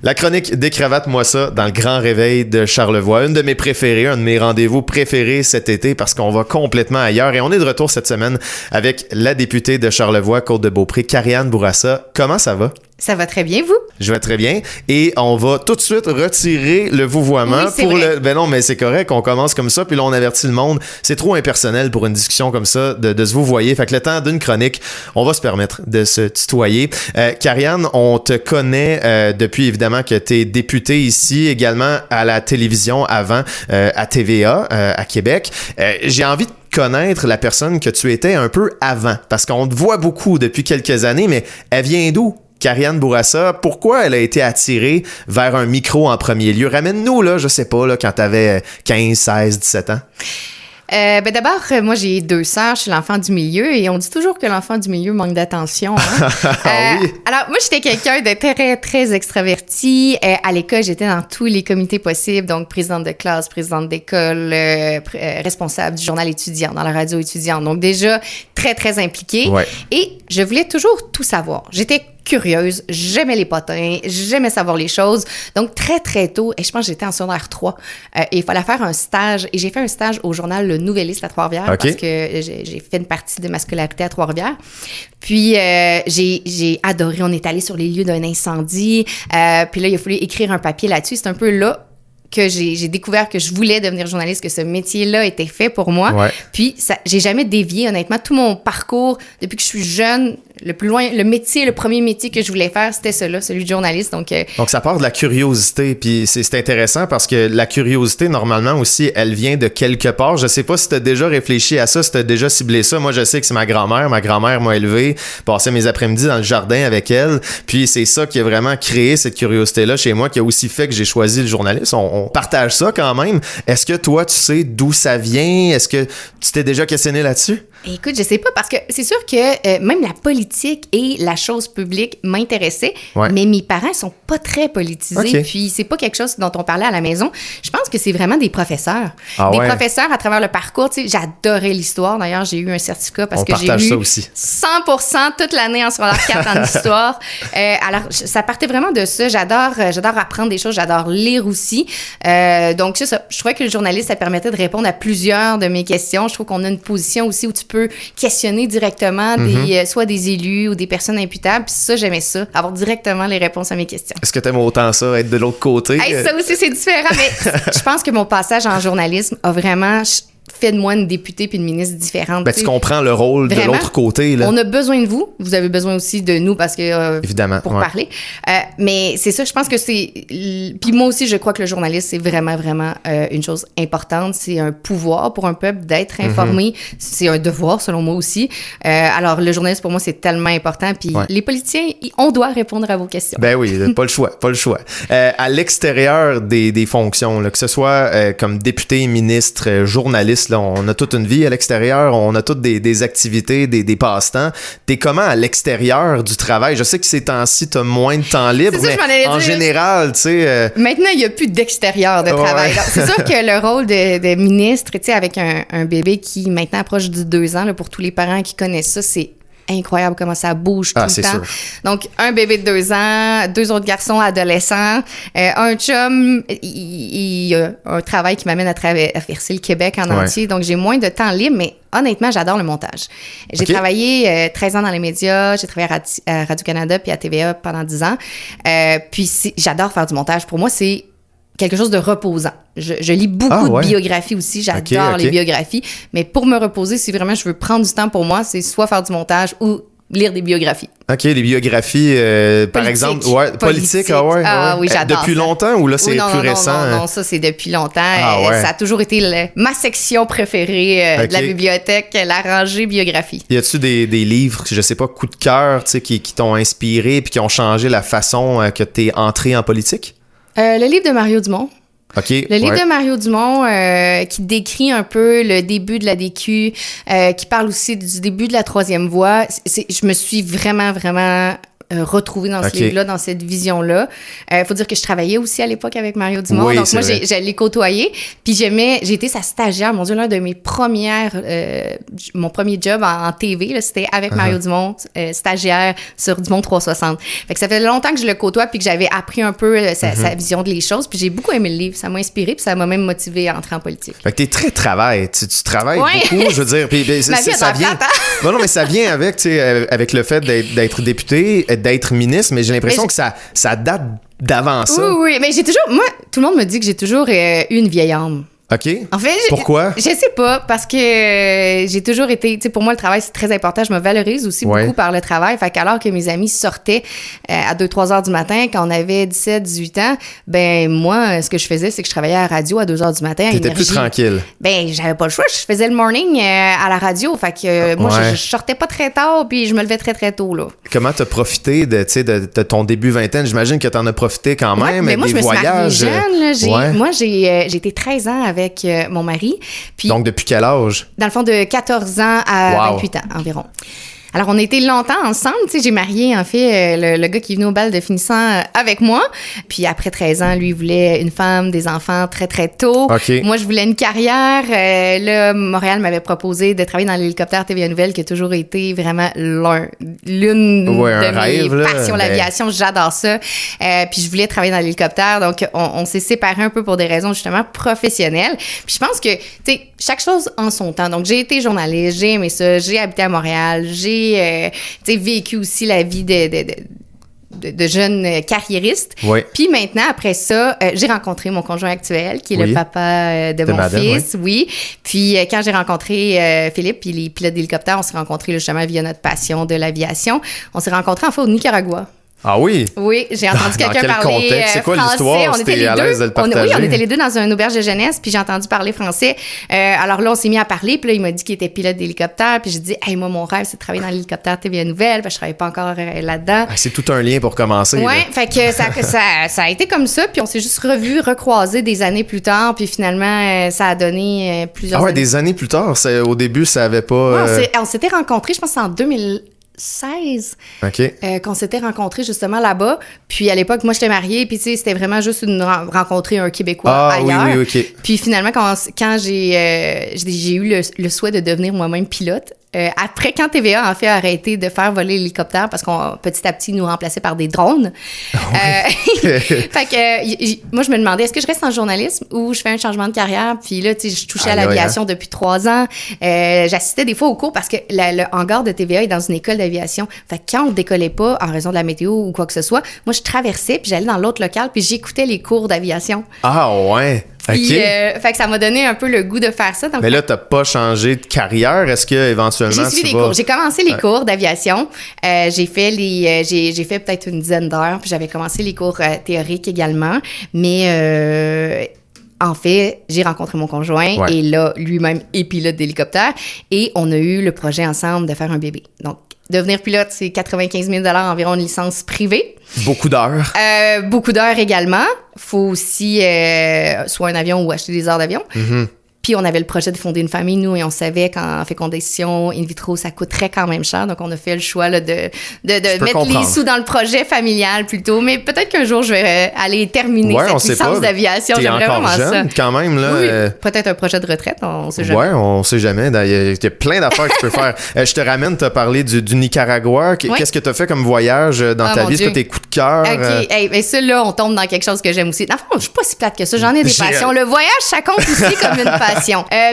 La chronique Décravate-moi ça dans le grand réveil de Charlevoix. Une de mes préférées, un de mes rendez-vous préférés cet été parce qu'on va complètement ailleurs. Et on est de retour cette semaine avec la députée de Charlevoix, Côte-de-Beaupré, Karianne Bourassa. Comment ça va? Ça va très bien, vous? Je vais très bien. Et on va tout de suite retirer le vouvoiement. Oui, c'est vrai. Ben non, mais c'est correct, on commence comme ça. Puis là, on avertit le monde. C'est trop impersonnel pour une discussion comme ça de se vouvoyer. Fait que le temps d'une chronique, on va se permettre de se tutoyer. Karianne, on te connaît depuis évidemment que tu es députée ici, également à la télévision avant, à TVA, à Québec. J'ai envie de connaître la personne que tu étais un peu avant. Parce qu'on te voit beaucoup depuis quelques années, mais elle vient d'où? Karianne Bourassa, pourquoi elle a été attirée vers un micro en premier lieu? Ramène-nous, là, je sais pas, là, quand t'avais 15, 16, 17 ans. D'abord, moi, j'ai 2 sœurs, je suis l'enfant du milieu et on dit toujours que l'enfant du milieu manque d'attention. Hein? Oui. Alors, moi, j'étais quelqu'un de très, très extraverti. À l'école, j'étais dans tous les comités possibles, donc présidente de classe, présidente d'école, responsable du journal étudiant, dans la radio étudiante. Donc déjà, très, très impliquée. Ouais. Et je voulais toujours tout savoir. J'étais curieuse, j'aimais les potins, j'aimais savoir les choses. Donc, très, très tôt, et je pense que j'étais en secondaire 3, et il fallait faire un stage. Et j'ai fait un stage au journal Le Nouvelliste à Trois-Rivières parce que j'ai fait une partie de ma scolarité à Trois-Rivières. Puis, j'ai adoré. On est allé sur les lieux d'un incendie. Puis là, il a fallu écrire un papier là-dessus. C'est un peu là que j'ai découvert que je voulais devenir journaliste, que ce métier-là était fait pour moi. Ouais. Puis, j'ai jamais dévié, honnêtement. Tout mon parcours, depuis que je suis jeune, le plus loin, le premier métier que je voulais faire, c'était celui de journaliste. Donc, ça part de la curiosité, puis c'est intéressant parce que la curiosité, normalement aussi, elle vient de quelque part. Je sais pas si tu as déjà réfléchi à ça, si tu as déjà ciblé ça. Moi, je sais que c'est ma grand-mère. Ma grand-mère m'a élevé, passais mes après-midi dans le jardin avec elle, puis c'est ça qui a vraiment créé cette curiosité-là chez moi, qui a aussi fait que j'ai choisi le journalisme. On partage ça quand même. Est-ce que toi, tu sais d'où ça vient? Est-ce que tu t'es déjà questionné là-dessus? Écoute, je sais pas, parce que c'est sûr que même la politique et la chose publique m'intéressaient, mais mes parents sont pas très politisés, puis c'est pas quelque chose dont on parlait à la maison. Je pense que c'est vraiment des professeurs. Professeurs à travers le parcours, tu sais, j'adorais l'histoire. D'ailleurs, j'ai eu un certificat parce que j'ai eu 100% toute l'année en secondaire 4 en histoire. Alors, ça partait vraiment de ça. J'adore apprendre des choses, j'adore lire aussi. Donc, c'est ça. Je trouvais que le journaliste, ça permettait de répondre à plusieurs de mes questions. Je trouve qu'on a une position aussi où tu peux questionner directement soit des élus ou des personnes imputables. Puis ça, j'aimais ça, avoir directement les réponses à mes questions. Est-ce que t'aimes autant ça, être de l'autre côté? Ça aussi, c'est différent, mais je pense que mon passage en journalisme a vraiment fait de moi une députée puis une ministre différente. Ben, tu comprends le rôle vraiment, de l'autre côté. Là. On a besoin de vous. Vous avez besoin aussi de nous parce que évidemment, pour parler. Mais c'est ça, je pense que c'est... Puis moi aussi, je crois que le journaliste, c'est vraiment, vraiment une chose importante. C'est un pouvoir pour un peuple d'être informé. C'est un devoir, selon moi aussi. Alors, le journaliste, pour moi, c'est tellement important. Puis les politiciens, on doit répondre à vos questions. Ben oui, pas le choix, pas le choix. À l'extérieur des fonctions, là, que ce soit comme député, ministre, journaliste, là, on a toute une vie à l'extérieur, on a toutes des activités, des passe-temps. T'es comment à l'extérieur du travail? Je sais que ces temps-ci, t'as moins de temps libre, mais en général, tu sais... Maintenant, il n'y a plus d'extérieur de travail. Alors, c'est sûr que le rôle de ministre, tu sais, avec un bébé qui maintenant approche du 2 ans, là, pour tous les parents qui connaissent ça, c'est incroyable comment ça bouge tout le temps. Sûr. Donc, un bébé de 2 ans, 2 autres garçons adolescents, un chum, il a un travail qui m'amène à traverser le Québec en entier. Donc, j'ai moins de temps libre, mais honnêtement, j'adore le montage. J'ai travaillé 13 ans dans les médias, j'ai travaillé à Radio-Canada puis à TVA pendant 10 ans. Puis, j'adore faire du montage. Pour moi, c'est quelque chose de reposant. Je lis beaucoup de biographies aussi. J'adore les biographies. Mais pour me reposer, si vraiment je veux prendre du temps pour moi, c'est soit faire du montage ou lire des biographies. OK, les biographies, par exemple. Politique. Oui, j'adore. Depuis longtemps ou là, c'est plus récent? Non, ça, c'est depuis longtemps. Ça a toujours été ma section préférée de la bibliothèque, la rangée biographie. Y a-tu des livres, je sais pas, coup de cœur, tu sais, qui t'ont inspiré puis qui ont changé la façon que t'es entré en politique? Le livre de Mario Dumont. Le livre de Mario Dumont qui décrit un peu le début de la DQ, qui parle aussi du début de la troisième voie. Je me suis vraiment, vraiment retrouvée dans ce livre-là, dans cette vision-là. Faut dire que je travaillais aussi à l'époque avec Mario Dumont. Oui, donc moi, vrai. j'ai l'ai côtoyé. Puis j'ai été sa stagiaire. Mon Dieu, l'un de mes mon premier job en TV, là, c'était avec Mario Dumont, stagiaire sur Dumont 360. Fait que ça fait longtemps que je le côtoie puis que j'avais appris un peu sa vision de les choses. Puis j'ai beaucoup aimé le livre. Ça m'a inspiré puis ça m'a même motivé à entrer en politique. Fait que t'es très travail. Tu travailles beaucoup, je veux dire. Puis, ça vient. Non, mais ça vient avec, tu sais, avec le fait d'être député, d'être ministre, mais j'ai l'impression que ça date d'avant ça. Oui, mais moi, tout le monde me dit que j'ai toujours eu une vieille âme. OK. En fait, pourquoi? Je sais pas, parce que j'ai toujours été, tu sais, pour moi, le travail, c'est très important. Je me valorise aussi beaucoup par le travail. Fait qu'alors que mes amis sortaient à 2-3 heures du matin, quand on avait 17-18 ans, ben moi, ce que je faisais, c'est que je travaillais à la radio à 2 heures du matin. T'étais plus tranquille. Ben, j'avais pas le choix. Je faisais le morning à la radio. Fait que moi, je sortais pas très tard, puis je me levais très, très tôt, là. Comment t'as profité de ton début vingtaine? J'imagine que t'en as profité quand même. Mais moi, des voyages. Je me suis mariée jeune, là. Moi, j'ai été 13 ans avec mon mari. Puis, donc, depuis quel âge? Dans le fond, de 14 ans à 28 ans environ. Alors, on a été longtemps ensemble. Tu sais, j'ai marié, en fait, le gars qui est venu au bal de finissant avec moi. Puis après 13 ans, lui, il voulait une femme, des enfants très, très tôt. Okay. Moi, je voulais une carrière. Là, Montréal m'avait proposé de travailler dans l'hélicoptère TVA Nouvelle, qui a toujours été vraiment l'une de mes passions, l'aviation. J'adore ça. Puis je voulais travailler dans l'hélicoptère. Donc, on s'est séparés un peu pour des raisons, justement, professionnelles. Puis je pense que, tu sais, chaque chose en son temps. Donc, j'ai été journaliste, j'ai aimé ça, j'ai habité à Montréal, j'ai vécu aussi la vie de jeunes carriéristes. Oui. Puis maintenant, après ça, j'ai rencontré mon conjoint actuel, qui est le papa de mon madame, fils. Oui. Puis quand j'ai rencontré Philippe, puis les pilotes d'hélicoptère, on s'est rencontrés justement via notre passion de l'aviation. On s'est rencontrés en fait au Nicaragua. Ah oui? Oui, j'ai entendu quelqu'un parler contexte? C'est quoi français. l'histoire? On était les à deux. L'aise de le partager? On était les deux dans une auberge de jeunesse, puis j'ai entendu parler français. Alors là, on s'est mis à parler, puis là, il m'a dit qu'il était pilote d'hélicoptère, puis j'ai dit, hey, moi, mon rêve, c'est de travailler dans l'hélicoptère TVA Nouvelle, parce que je travaillais pas encore là-dedans. Ah, c'est tout un lien pour commencer. Oui, fait que ça a été comme ça, puis on s'est juste recroisés des années plus tard, puis finalement, ça a donné plusieurs années. Des années plus tard. Au début, ça avait pas... On s'était rencontrés, je pense, en 2016 qu'on s'était rencontrés justement là-bas. Puis à l'époque, moi, j'étais mariée, puis tu sais, c'était vraiment juste rencontrer un Québécois ailleurs. Oui, OK. Puis finalement, quand j'ai eu le souhait de devenir moi-même pilote, après, quand TVA en fait a arrêté de faire voler l'hélicoptère parce qu'on petit à petit nous remplaçait par des drones. Fait que moi je me demandais est-ce que je reste en journalisme ou je fais un changement de carrière. Puis là, tu sais, je touchais à l'aviation depuis 3 ans. J'assistais des fois aux cours parce que le hangar de TVA est dans une école d'aviation. Fait que quand on décollait pas en raison de la météo ou quoi que ce soit, moi je traversais puis j'allais dans l'autre local puis j'écoutais les cours d'aviation. Ah ouais. Puis, fait que ça m'a donné un peu le goût de faire ça. Donc, mais là, t'as pas changé de carrière. Est-ce que éventuellement j'ai suivi des cours. J'ai commencé les cours d'aviation. J'ai fait peut-être une dizaine d'heures. Puis j'avais commencé les cours théoriques également. Mais en fait, j'ai rencontré mon conjoint et là, lui-même est pilote d'hélicoptère. Et on a eu le projet ensemble de faire un bébé. Donc, devenir pilote, c'est 95 000 $ environ une licence privée. Beaucoup d'heures. Beaucoup d'heures également. Faut aussi soit un avion ou acheter des heures d'avion. Mm-hmm. Puis on avait le projet de fonder une famille, nous, et on savait qu'en fécondation in vitro, ça coûterait quand même cher. Donc, on a fait le choix là, de mettre les sous dans le projet familial plutôt. Mais peut-être qu'un jour, je vais aller terminer cette licence d'aviation. J'aimerais vraiment jeune, ça. Quand même, là. Oui, peut-être un projet de retraite, on sait jamais. Ouais, on sait jamais. Il y a plein d'affaires que tu peux faire. Je te ramène, tu as parlé du Nicaragua. Qu'est-ce que tu as fait comme voyage dans ta vie? Est-ce que tes coups de cœur? OK. Mais ça, là, on tombe dans quelque chose que j'aime aussi. Dans le fond, je suis pas si plate que ça. J'en ai des passions. Le voyage, ça compte aussi comme une passion.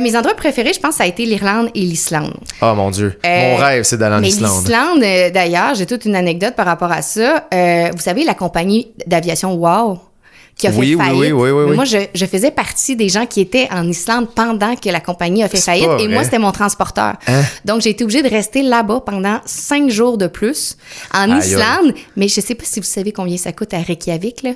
Mes endroits préférés, je pense, ça a été l'Irlande et l'Islande. Oh mon Dieu. Mon rêve, c'est d'aller en Islande. L'Islande, d'ailleurs, j'ai toute une anecdote par rapport à ça. Vous savez, la compagnie d'aviation WOW qui a fait faillite. Oui. Moi, je faisais partie des gens qui étaient en Islande pendant que la compagnie a fait faillite. Et moi, c'était mon transporteur. Hein? Donc, j'ai été obligée de rester là-bas pendant 5 jours de plus en Islande. Mais je sais pas si vous savez combien ça coûte à Reykjavik. Là,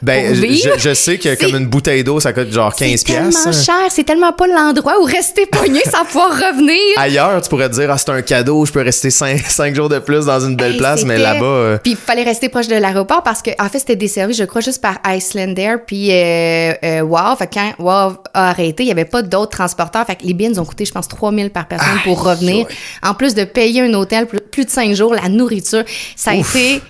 je sais que comme une bouteille d'eau, ça coûte genre 15$. C'est tellement cher. C'est tellement pas l'endroit où rester pogné sans pouvoir revenir. Ailleurs, tu pourrais te dire, c'est un cadeau, je peux rester 5 jours de plus dans une belle place, mais là-bas... Puis, il fallait rester proche de l'aéroport parce que en fait, c'était desservi, je crois, juste par Icelandair. Puis WOW, fait que quand WOW a arrêté, il n'y avait pas d'autres transporteurs. Fait que les billets nous ont coûté, je pense, 3 000 par personne pour revenir. En plus de payer un hôtel plus de 5 jours, la nourriture, ça a été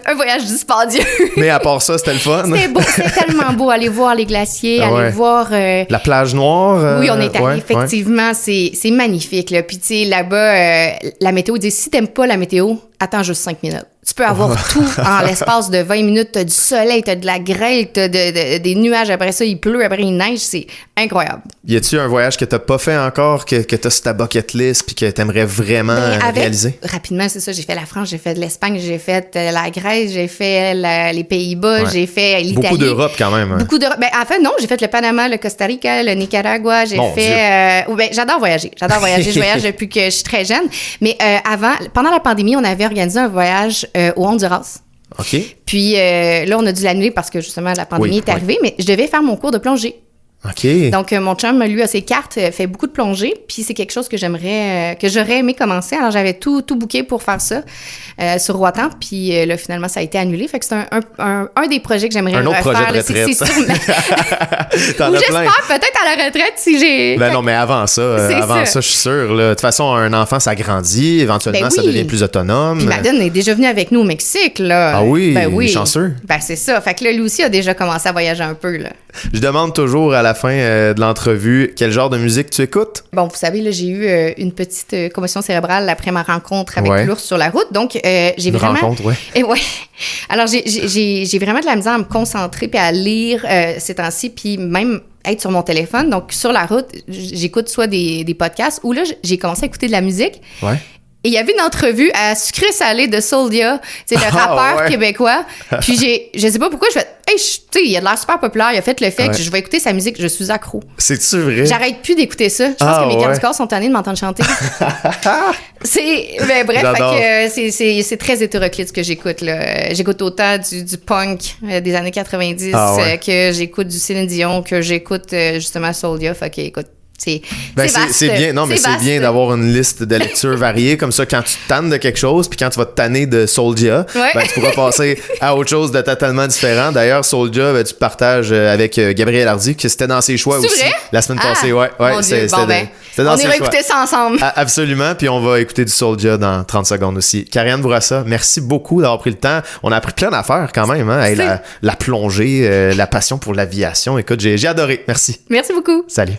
un voyage dispendieux. Mais à part ça, c'était le fun. C'était beau, c'était tellement beau. Aller voir les glaciers, aller voir... La plage noire. Oui, on est allé, effectivement. C'est magnifique, là. Puis, tu sais, là-bas, la météo dit, si t'aimes pas la météo, attends juste 5 minutes. Tu peux avoir tout en l'espace de 20 minutes. T'as du soleil, t'as de la grêle, t'as des nuages. Après ça, il pleut, après il neige. C'est incroyable. Y a-tu un voyage que t'as pas fait encore, que t'as sur ta bucket list puis que t'aimerais vraiment réaliser? Rapidement, c'est ça. J'ai fait la France, j'ai fait de l'Espagne, j'ai fait la Grèce, j'ai fait les Pays-Bas, j'ai fait l'Italie. Beaucoup d'Europe quand même. Beaucoup d'Europe. Ben, en fait, non, j'ai fait le Panama, le Costa Rica, le Nicaragua. J'ai j'adore voyager. Je voyage depuis que je suis très jeune. Mais pendant la pandémie, on avait organisé un voyage au Honduras. OK. Puis là, on a dû l'annuler parce que justement, la pandémie est arrivée, mais je devais faire mon cours de plongée. OK. Donc, mon chum, lui, a ses cartes, fait beaucoup de plongée, puis c'est quelque chose que j'aurais aimé commencer. Alors, j'avais tout booké pour faire ça sur Roatan, puis là, finalement, ça a été annulé. Fait que c'est un des projets que j'aimerais refaire. Un autre projet de retraite. C'est sûr. Ou j'espère peut-être à la retraite si j'ai... Ben non, mais avant ça, je suis sûr. Là. De toute façon, un enfant, ça grandit. Éventuellement, ça devient plus autonome. Puis Madeleine est déjà venue avec nous au Mexique, là. Ah oui? Ben oui. Chanceux. Ben c'est ça. Fait que là, lui aussi a déjà commencé à voyager un peu, là. Je demande toujours à la fin de l'entrevue quel genre de musique tu écoutes. Bon, vous savez, là, j'ai eu une petite commotion cérébrale après ma rencontre avec l'ours sur la route. Donc, j'ai vraiment... rencontre, Et Alors, j'ai vraiment de la misère à me concentrer puis à lire ces temps-ci, puis même être sur mon téléphone. Donc, sur la route, j'écoute soit des podcasts ou là, j'ai commencé à écouter de la musique. Ouais. Et il y avait une entrevue à Sucré Salé de Soulja, tu sais, le rappeur québécois. Puis je sais pas pourquoi, je fais, hey, tu sais, il a de l'air super populaire, il a fait le fait que je vais écouter sa musique, je suis accro. C'est-tu vrai? J'arrête plus d'écouter ça. Je pense que mes gardes du corps sont tannés de m'entendre chanter. Bref, c'est très hétéroclite ce que j'écoute, là. J'écoute autant du punk des années 90 que j'écoute du Céline Dion, que j'écoute justement Soulja. Fait que, écoute, c'est bien. Non, mais c'est bien d'avoir une liste de lectures variées. Comme ça, quand tu te tannes de quelque chose, puis quand tu vas te tanner de Soulja, ben, tu pourras passer à autre chose de totalement différent. D'ailleurs, Soulja, ben, tu partages avec Gabriel Hardy, que c'était dans ses choix aussi. Vrai? La semaine passée, c'était dans ses choix. On ira écouter ça ensemble. Absolument, puis on va écouter du Soulja dans 30 secondes aussi. Karianne Bourassa, merci beaucoup d'avoir pris le temps. On a appris plein d'affaires quand même. Hein? Hey, la plongée, la passion pour l'aviation. Écoute, j'ai adoré. Merci. Merci beaucoup. Salut.